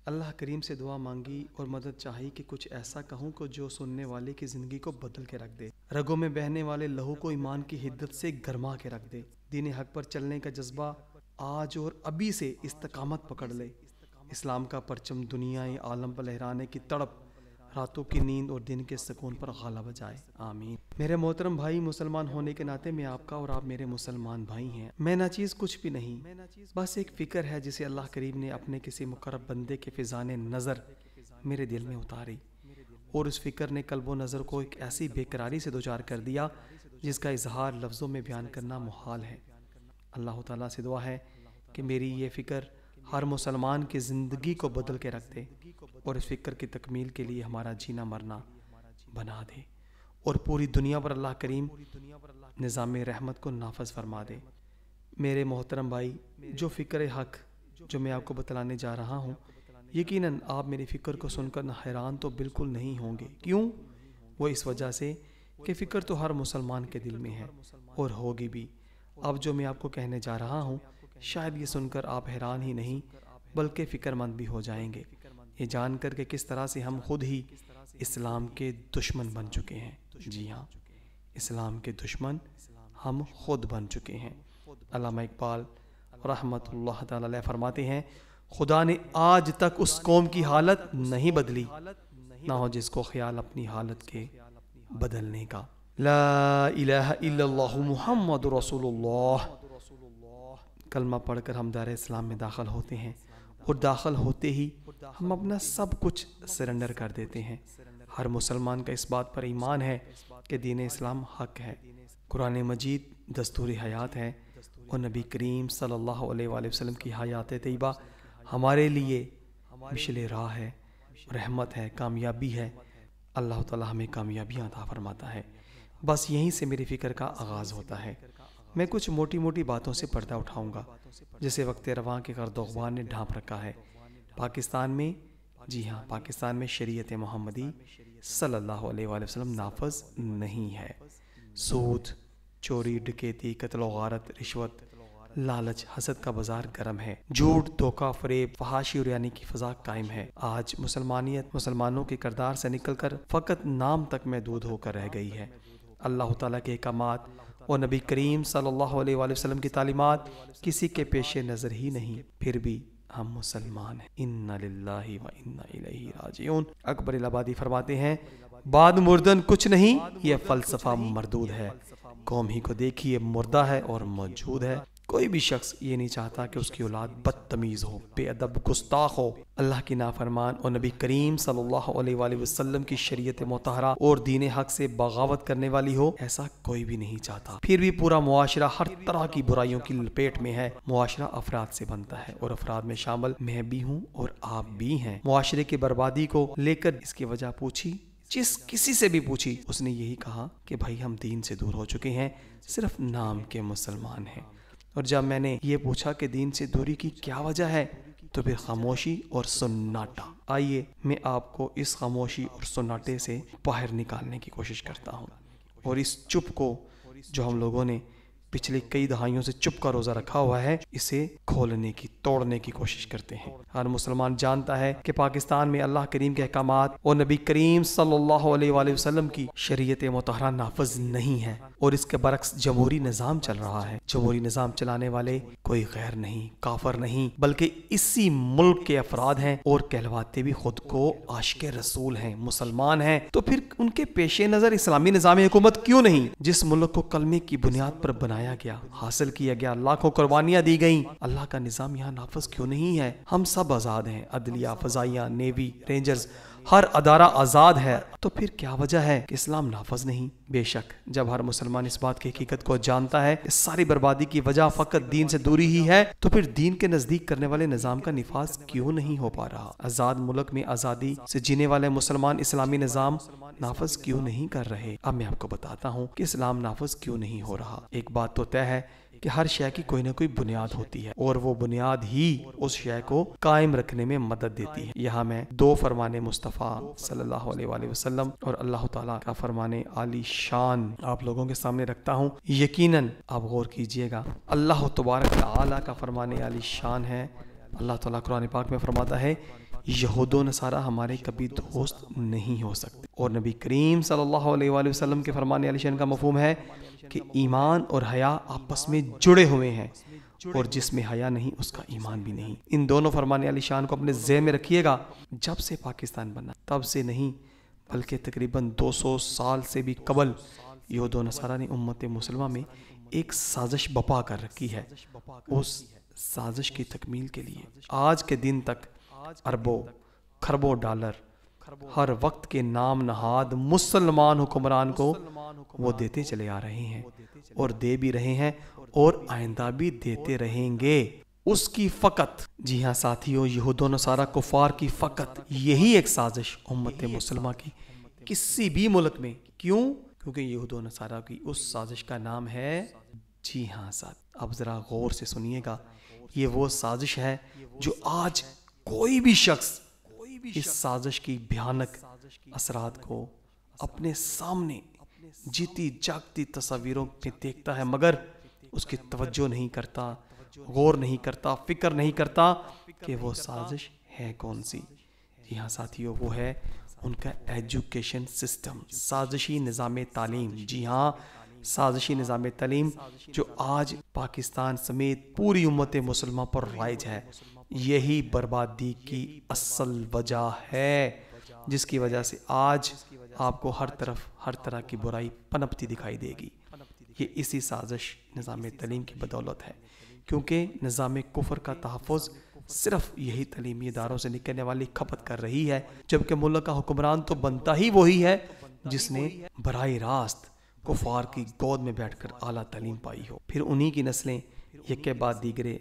اللہ کریم سے دعا مانگی اور مدد چاہی کہ کچھ ایسا کہوں کہ جو سننے والے کی زندگی کو بدل کے رکھ دے، رگوں میں بہنے والے لہو کو ایمان کی حدت سے گرما کے رکھ دے، دین حق پر چلنے کا جذبہ آج اور ابھی سے استقامت پکڑ لے، اسلام کا پرچم دنیا عالم پر لہرانے کی تڑپ راتوں کی نیند اور دن کے سکون پر غالب جائے، آمین۔ میرے محترم بھائی، مسلمان ہونے کے ناطے میں آپ کا اور آپ میرے مسلمان بھائی ہیں۔ میں ناچیز کچھ بھی نہیں، بس ایک فکر ہے جسے اللہ کریم نے اپنے کسی مقرب بندے کے فیضان نظر میرے دل میں اتاری، اور اس فکر نے قلب و نظر کو ایک ایسی بے قراری سے دوچار کر دیا جس کا اظہار لفظوں میں بیان کرنا محال ہے۔ اللہ تعالیٰ سے دعا ہے کہ میری یہ فکر ہر مسلمان کی زندگی کو بدل کے رکھ دے اور اس فکر کی تکمیل کے لیے ہمارا جینا مرنا بنا دے، اور پوری دنیا پر اللہ کریم نظام رحمت کو نافذ فرما دے۔ میرے محترم بھائی، جو فکر حق جو میں آپ کو بتلانے جا رہا ہوں، یقیناً آپ میری فکر کو سن کر حیران تو بالکل نہیں ہوں گے۔ کیوں؟ وہ اس وجہ سے کہ فکر تو ہر مسلمان کے دل میں ہے اور ہوگی بھی۔ اب جو میں آپ کو کہنے جا رہا ہوں، شاید یہ سن کر آپ حیران ہی نہیں بلکہ فکر مند بھی ہو جائیں گے، یہ جان کر کہ کس طرح سے ہم خود ہی اسلام کے دشمن بن چکے ہیں۔ جی ہاں، اسلام کے دشمن ہم خود بن چکے ہیں۔ علامہ اقبال رحمت اللہ تعالی علیہ فرماتے ہیں، خدا نے آج تک اس قوم کی حالت نہیں بدلی، نہ ہو جس کو خیال اپنی حالت کے بدلنے کا۔ لا الہ الا اللہ محمد رسول اللہ۔ کلمہ پڑھ کر ہم دار اسلام میں داخل ہوتے ہیں، اور داخل ہوتے ہی ہم اپنا سب کچھ سرنڈر کر دیتے ہیں۔ ہر مسلمان کا اس بات پر ایمان ہے کہ دین اسلام حق ہے، قرآن مجید دستور حیات ہے، اور نبی کریم صلی اللہ علیہ وآلہ وسلم کی حیات طیبہ ہمارے لیے مشعل راہ ہے، رحمت ہے، کامیابی ہے۔ اللہ تعالی ہمیں کامیابیاں عطا فرماتا ہے۔ بس یہیں سے میری فکر کا آغاز ہوتا ہے۔ میں کچھ موٹی موٹی باتوں سے پردہ اٹھاؤں گا جسے وقت رواں کے گرد و غبار نے ڈھانپ رکھا ہے۔ پاکستان میں، جی ہاں، پاکستان میں شریعت محمدی صلی اللہ علیہ وآلہ وسلم نافذ نہیں ہے۔ سود، چوری، ڈکیتی، قتل و غارت، رشوت، لالچ، حسد کا بازار گرم ہے، جھوٹ، دھوکہ، فریب، فحاشی اور یعنی کی فضا قائم ہے۔ آج مسلمانیت مسلمانوں کے کردار سے نکل کر فقط نام تک محدود ہو کر رہ گئی ہے۔ اللہ تعالیٰ کے احکامات اور نبی کریم صلی اللہ علیہ وآلہ وسلم کی تعلیمات کسی کے پیش نظر ہی نہیں، پھر بھی ہم مسلمان ہیں۔ انا للہ و انا الیہ راجعون۔ اکبر الآبادی فرماتے ہیں، بعد مردن کچھ نہیں، یہ فلسفہ مردود ہے، قوم ہی کو دیکھیے مردہ ہے اور موجود ہے۔ کوئی بھی شخص یہ نہیں چاہتا کہ اس کی اولاد بدتمیز ہو، بے ادب، گستاخ ہو، اللہ کی نافرمان اور نبی کریم صلی اللہ علیہ وآلہ وسلم کی شریعت مطہرہ اور دین حق سے بغاوت کرنے والی ہو، ایسا کوئی بھی نہیں چاہتا۔ پھر بھی پورا معاشرہ ہر طرح کی برائیوں کی لپیٹ میں ہے۔ معاشرہ افراد سے بنتا ہے اور افراد میں شامل میں بھی ہوں اور آپ بھی ہیں۔ معاشرے کی بربادی کو لے کر اس کی وجہ پوچھی، جس کسی سے بھی پوچھی، اس نے یہی کہا کہ بھائی ہم دین سے دور ہو چکے ہیں، صرف نام کے مسلمان ہیں۔ اور جب میں نے یہ پوچھا کہ دین سے دوری کی کیا وجہ ہے، تو پھر خاموشی اور سناٹا۔ آئیے میں آپ کو اس خاموشی اور سناٹے سے باہر نکالنے کی کوشش کرتا ہوں، اور اس چپ کو جو ہم لوگوں نے پچھلے کئی دہائیوں سے چپ کا روزہ رکھا ہوا ہے، اسے کھولنے کی، توڑنے کی کوشش کرتے ہیں۔ ہر مسلمان جانتا ہے کہ پاکستان میں اللہ کریم کے احکامات اور نبی کریم صلی اللہ علیہ وآلہ وسلم کی شریعت مطہرہ نافذ نہیں ہے، اور اس کے برعکس جمہوری نظام چل رہا ہے۔ جمہوری نظام چلانے والے کوئی غیر نہیں، کافر نہیں، بلکہ اسی ملک کے افراد ہیں، اور کہلواتے بھی خود کو عاشق رسول ہیں، مسلمان ہیں۔ تو پھر ان کے پیش نظر اسلامی نظام حکومت کیوں نہیں؟ جس ملک کو کلمے کی بنیاد پر بنایا گیا، حاصل کیا گیا، لاکھوں قربانیاں دی گئیں، اللہ کا نظام یہاں نافذ کیوں نہیں ہے؟ ہم سب آزاد ہیں، عدلیہ، فضائیہ، نیوی، رینجرز، ہر ادارہ آزاد ہے، تو پھر کیا وجہ ہے کہ اسلام نافذ نہیں؟ بے شک جب ہر مسلمان اس بات کی حقیقت کو جانتا ہے کہ ساری بربادی کی وجہ فقط دین سے دوری ہی ہے، تو پھر دین کے نزدیک کرنے والے نظام کا نفاذ کیوں نہیں ہو پا رہا؟ آزاد ملک میں آزادی سے جینے والے مسلمان اسلامی نظام نافذ کیوں نہیں کر رہے؟ اب میں آپ کو بتاتا ہوں کہ اسلام نافذ کیوں نہیں ہو رہا۔ ایک بات تو طے ہے کہ ہر شے کی کوئی نہ کوئی بنیاد ہوتی ہے، اور وہ بنیاد ہی اس شے کو قائم رکھنے میں مدد دیتی ہے۔ یہاں میں دو فرمان مصطفیٰ صلی اللہ علیہ وآلہ وسلم اور اللہ تعالیٰ کا فرمان عالی شان آپ لوگوں کے سامنے رکھتا ہوں۔ یقیناً آپ غور کیجئے گا، اللہ تبارک تعالیٰ کا فرمان عالی شان ہے۔ اللہ تعالیٰ قرآن پاک میں فرماتا ہے، یہود و نصارہ ہمارے کبھی دوست نہیں ہو سکتے۔ اور نبی کریم صلی اللہ علیہ وآلہ وسلم کے فرمان علی شان کا مفہوم ہے کہ ایمان اور حیا آپس میں جڑے ہوئے ہیں، اور جس میں حیا نہیں اس کا ایمان بھی نہیں۔ ان دونوں فرمان علی شان کو اپنے ذہن میں رکھیے گا۔ جب سے پاکستان بنا تب سے نہیں بلکہ تقریباً 200 سال سے بھی قبل یہود و نصارہ نے امت مسلمہ میں ایک سازش بپا کر رکھی ہے۔ اس سازش کی تکمیل کے لیے آج کے دن تک اربوں خربوں ڈالر ہر وقت کے نام نہاد مسلمان حکمران کو وہ دیتے چلے آ رہے ہیں، اور دے بھی رہے ہیں، اور آئندہ بھی دیتے رہیں گے۔ اس کی فقط، جی ہاں ساتھیوں، یہود و نصارہ کفار کی فقط یہی ایک سازش امت مسلمہ کی کسی بھی ملک میں، کیوں؟ کیونکہ یہود و نصارہ کی اس سازش کا نام ہے، جی ہاں ساتھ، اب ذرا غور سے سنیے گا، یہ وہ سازش ہے جو آج کوئی بھی شخص اس سازش کی بھیانک اثرات کو اپنے سامنے جیتی جاگتی تصاویروں میں دیکھتا ہے، مگر اس کی توجہ نہیں کرتا، غور نہیں کرتا، فکر نہیں کرتا کہ وہ سازش ہے کون سی۔ جی ہاں ساتھیوں، وہ ہے ان کا ایجوکیشن سسٹم، سازشی نظام تعلیم۔ جی ہاں، سازشی نظام تعلیم جو آج پاکستان سمیت پوری امت مسلمہ پر رائج ہے، یہی بربادی کی اصل وجہ ہے، جس کی وجہ سے آج آپ کو ہر طرف ہر طرح کی برائی پنپتی دکھائی دے گی۔ یہ اسی سازش نظام تعلیم کی بدولت ہے، کیونکہ نظام کفر کا تحفظ صرف یہی تعلیمی اداروں سے نکلنے والی کھپت کر رہی ہے، جبکہ ملک کا حکمران تو بنتا ہی وہی ہے جس نے براہ راست کفار کی گود میں بیٹھ کر اعلیٰ تعلیم پائی ہو۔ پھر انہی کی نسلیں یک کے بعد دیگرے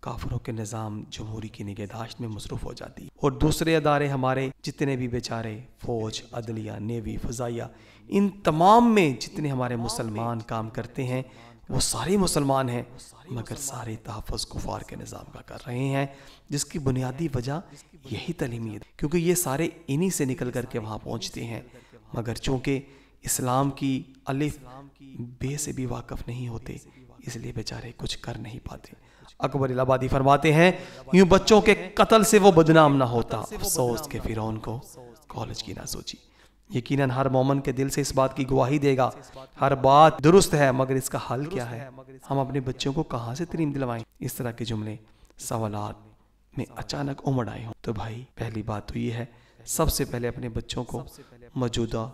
کافروں کے نظام جمہوری کی نگہداشت میں مصروف ہو جاتی، اور دوسرے ادارے ہمارے جتنے بھی بیچارے فوج، عدلیہ، نیوی، فضائیہ، ان تمام میں جتنے ہمارے مسلمان کام کرتے ہیں وہ سارے مسلمان ہیں، مگر سارے تحفظ کفار کے نظام کا کر رہے ہیں، جس کی بنیادی وجہ یہی تعلیمی ہے، کیونکہ یہ سارے انہی سے نکل کر کے وہاں پہنچتے ہیں، مگر چونکہ اسلام کی الف بے سے بھی واقف نہیں ہوتے، اس لیے بیچارے کچھ کر نہیں پاتے۔ اکبر الہ آبادی فرماتے ہیں، یوں بچوں کے قتل سے وہ بدنام نہ ہوتا، افسوس کے فرعون کو کالج کی نہ سوچی۔ یقیناً ہر مومن کے دل سے اس بات کی گواہی دے گا، ہر بات درست ہے، مگر اس کا حل کیا ہے؟ ہم اپنے بچوں کو کہاں سے تعلیم دلوائیں؟ اس طرح کے جملے سوالات میں اچانک امڑ آئے ہوں تو بھائی پہلی بات تو یہ ہے، سب سے پہلے اپنے بچوں کو موجودہ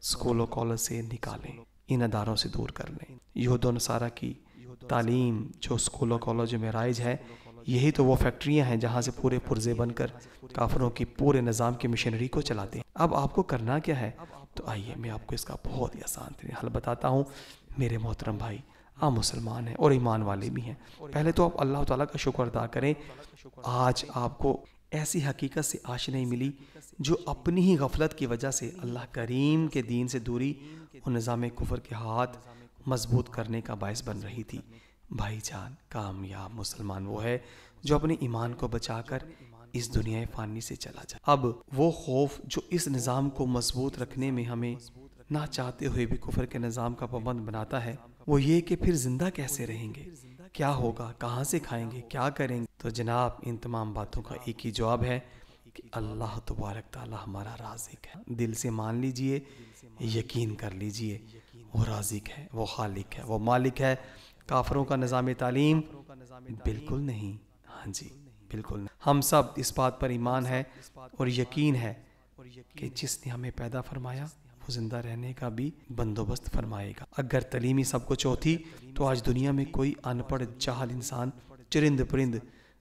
اسکول و کالج سے نکالیں، ان اداروں سے دور کر لیں۔ یہود و نصارہ کی تعلیم جو اسکول و کالج میں رائج ہے، یہی تو وہ فیکٹریاں ہیں جہاں سے پورے پرزے بن کر کافروں کی پورے نظام کی مشینری کو چلاتے ہیں۔ اب آپ کو کرنا کیا ہے؟ تو آئیے میں آپ کو اس کا بہت ہی آسان ترین حل بتاتا ہوں۔ میرے محترم بھائی، آپ مسلمان ہیں اور ایمان والے بھی ہیں، پہلے تو آپ اللہ تعالیٰ کا شکر ادا کریں، آج آپ کو ایسی حقیقت سے آشنائی ملی جو اپنی ہی غفلت کی وجہ سے اللہ کریم کے دین سے دوری اور نظام کفر کے ہاتھ مضبوط کرنے کا باعث بن رہی تھی۔ بھائی جان، کامیاب مسلمان وہ ہے جو اپنے ایمان کو بچا کر اس دنیا فانی سے چلا جائے۔ اب وہ خوف جو اس نظام کو مضبوط رکھنے میں ہمیں نہ چاہتے ہوئے بھی کفر کے نظام کا پابند بناتا ہے، وہ یہ کہ پھر زندہ کیسے رہیں گے، کیا ہوگا، کہاں سے کھائیں گے، کیا کریں گے؟ تو جناب ان تمام باتوں کا ایک ہی جواب ہے کہ اللہ تبارک تعالی ہمارا رازق ہے۔ دل سے مان لیجئے، یقین کر لیجئے، وہ رازق ہے، وہ خالق ہے، وہ مالک ہے۔ کافروں کا نظام تعلیم بالکل نہیں، ہاں جی بالکل نہیں۔ ہم سب اس بات پر ایمان ہے اور یقین ہے کہ جس نے ہمیں پیدا فرمایا وہ زندہ رہنے کا بھی بندوبست فرمائے گا۔ اگر تعلیمی سب کچھ ہوتی تو آج دنیا میں کوئی ان پڑھ جاہل انسان، چرند پرند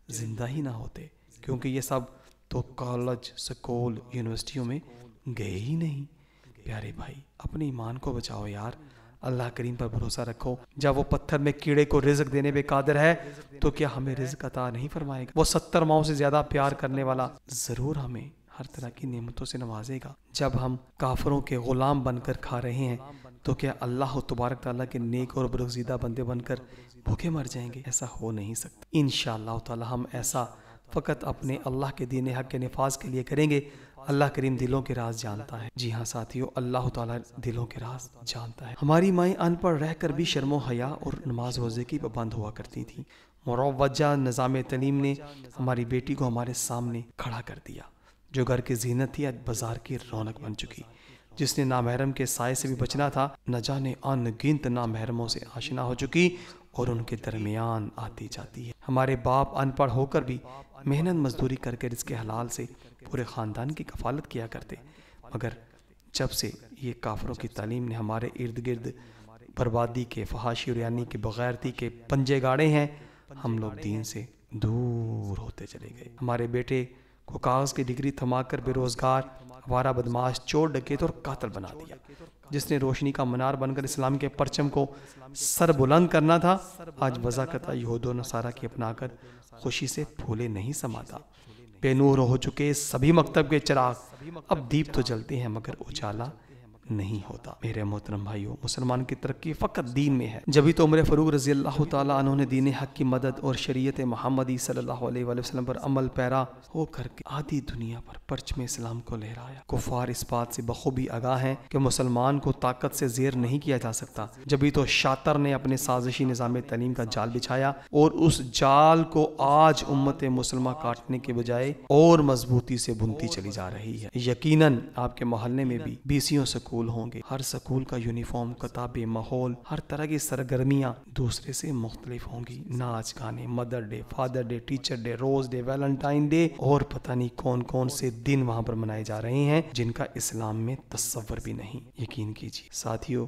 زندہ ہی نہ ہوتے، کیونکہ یہ سب تو کالج، سکول، یونیورسٹیوں میں گئے ہی نہیں۔ پیارے بھائی، اپنے ایمان کو بچاؤ یار، اللہ کریم پر بھروسہ رکھو۔ جب وہ پتھر میں کیڑے کو رزق دینے پہ قادر ہے تو کیا ہمیں رزق عطا نہیں فرمائے گا؟ وہ 70 ماؤں سے زیادہ پیار کرنے والا ضرور ہمیں ہر طرح کی نعمتوں سے نوازے گا۔ جب ہم کافروں کے غلام بن کر کھا رہے ہیں تو کیا اللہ تبارک تعالیٰ کے نیک اور برگزیدہ بندے بن کر بھوکے مر جائیں گے؟ ایسا ہو نہیں سکتا۔ انشاءاللہ تعالیٰ ہم ایسا فقط اپنے اللہ کے دین حق کے نفاذ کے لیے کریں گے۔ اللہ کریم دلوں کے راز جانتا ہے۔ جی ہاں ساتھیو، اللہ تعالیٰ دلوں کے راز جانتا ہے۔ ہماری مائیں ان پڑھ رہ کر بھی شرم و حیا اور نماز روزے کی پابند ہوا کرتی تھیں، مروجہ نظام تعلیم نے ہماری بیٹی کو ہمارے سامنے کھڑا کر دیا، جو گھر کی زینت تھی آج بازار کی رونق بن چکی۔ جس نے نامحرم کے سائے سے بھی بچنا تھا، نہ جانے ان گنت نامحرموں سے آشنا ہو چکی اور ان کے درمیان آتی جاتی ہے۔ ہمارے باپ ان پڑھ ہو کر بھی محنت مزدوری کر کے رزق حلال سے پورے خاندان کی کفالت کیا کرتے، مگر جب سے یہ کافروں کی تعلیم نے ہمارے ارد گرد بربادی کے، فحاشی اور یعنی کے، بغیرتی کے پنجے گاڑے ہیں، ہم لوگ دین سے دور ہوتے چلے گئے۔ ہمارے بیٹے کو کاغذ کی ڈگری تھما کر بے روزگار، آوارہ بدماش، چور ڈکیت اور قاتل بنا دیا۔ جس نے روشنی کا منار بن کر اسلام کے پرچم کو سر بلند کرنا تھا، آج وضاقتہ یہود و نصارہ کی اپنا کر خوشی سے پھولے نہیں سماتا۔ بے نور ہو چکے سبھی مکتب کے چراغ، اب دیپ تو جلتے ہیں مگر اجالا نہیں ہوتا۔ میرے محترم بھائیوں، مسلمان کی ترقی فقط دین میں ہے۔ جبھی تو عمر فاروق رضی اللہ تعالیٰ عنہ نے دین حق کی مدد اور شریعت محمدی صلی اللہ علیہ وآلہ وسلم پر عمل پیرا ہو کر کے آدھی دنیا پر پرچم اسلام کو لہرایا۔ کفار اس بات سے بخوبی آگاہ ہیں کہ مسلمان کو طاقت سے زیر نہیں کیا جا سکتا۔ جبھی تو شاطر نے اپنے سازشی نظام تعلیم کا جال بچھایا اور اس جال کو آج امت مسلمہ کاٹنے کے بجائے اور مضبوطی سے بنتی چلی جا رہی ہے۔ یقیناً آپ کے محلے میں بھی 20 سکول ہوں گے، ہر سکول کا یونیفارم، کتابیں، ماحول، ہر طرح کی سرگرمیاں دوسرے سے مختلف ہوں گی۔ ناچ گانے، mother day, father day, teacher day, rose day, Valentine day اور پتہ نہیں کون کون سے دن وہاں پر منائے جا رہے ہیں جن کا اسلام میں تصور بھی نہیں۔ یقین کیجیے ساتھیو،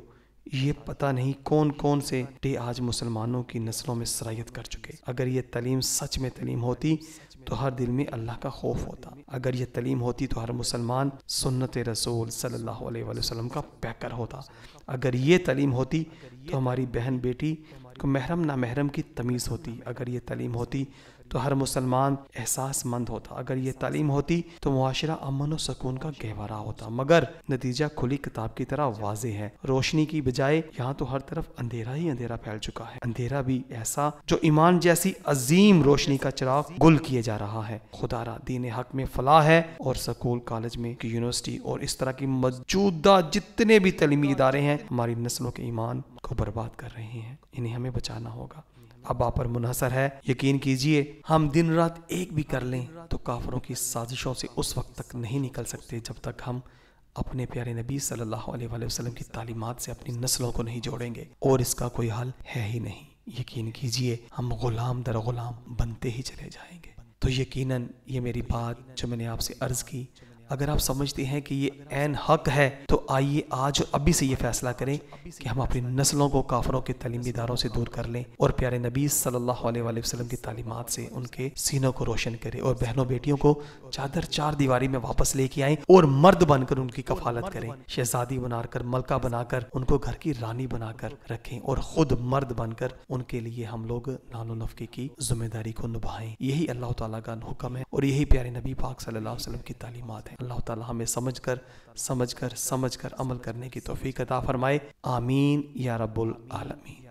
یہ پتہ نہیں کون کون سے ڈے آج مسلمانوں کی نسلوں میں سرایت کر چکے۔ اگر یہ تعلیم سچ میں تعلیم ہوتی تو ہر دل میں اللہ کا خوف ہوتا۔ اگر یہ تعلیم ہوتی تو ہر مسلمان سنت رسول صلی اللہ علیہ وآلہ وسلم کا پیکر ہوتا۔ اگر یہ تعلیم ہوتی تو ہماری بہن بیٹی کو محرم نامحرم کی تمیز ہوتی۔ اگر یہ تعلیم ہوتی تو ہر مسلمان احساس مند ہوتا۔ اگر یہ تعلیم ہوتی تو معاشرہ امن و سکون کا گہوارہ ہوتا، مگر نتیجہ کھلی کتاب کی طرح واضح ہے۔ روشنی کی بجائے یہاں تو ہر طرف اندھیرا ہی اندھیرا پھیل چکا ہے، اندھیرا بھی ایسا جو ایمان جیسی عظیم روشنی کا چراغ گل کیے جا رہا ہے۔ خدا را دین حق میں فلاح ہے اور سکول، کالج میں، یونیورسٹی اور اس طرح کی موجودہ جتنے بھی تعلیمی ادارے ہیں ہماری نسلوں کے ایمان کو برباد کر رہے ہیں، انہیں ہمیں بچانا ہوگا۔ اب آپ پر منحصر ہے، یقین کیجئے ہم دن رات ایک بھی کر لیں تو کافروں کی سازشوں سے اس وقت تک نہیں نکل سکتے جب تک ہم اپنے پیارے نبی صلی اللہ علیہ وآلہ وسلم کی تعلیمات سے اپنی نسلوں کو نہیں جوڑیں گے، اور اس کا کوئی حل ہے ہی نہیں۔ یقین کیجئے ہم غلام در غلام بنتے ہی چلے جائیں گے۔ تو یقیناً یہ میری بات جو میں نے آپ سے عرض کی، اگر آپ سمجھتے ہیں کہ یہ عین حق ہے تو آئیے آج اور ابھی سے یہ فیصلہ کریں کہ ہم اپنی نسلوں کو کافروں کے تعلیمی اداروں سے دور کر لیں اور پیارے نبی صلی اللہ علیہ وآلہ وسلم کی تعلیمات سے ان کے سینوں کو روشن کریں، اور بہنوں بیٹیوں کو چادر چار دیواری میں واپس لے کے آئیں اور مرد بن کر ان کی کفالت کریں، شہزادی بنا کر، ملکہ بنا کر، ان کو گھر کی رانی بنا کر رکھیں، اور خود مرد بن کر ان کے لیے ہم لوگ نان و نفقے کی ذمہ داری کو نبھائیں۔ یہی اللہ تعالیٰ کا حکم ہے اور یہی پیارے نبی پاک صلی اللہ علیہ وسلم کی تعلیمات ہیں۔ اللہ تعالیٰ ہمیں سمجھ کر عمل کرنے کی توفیق عطا فرمائے۔ آمین یا رب العالمین۔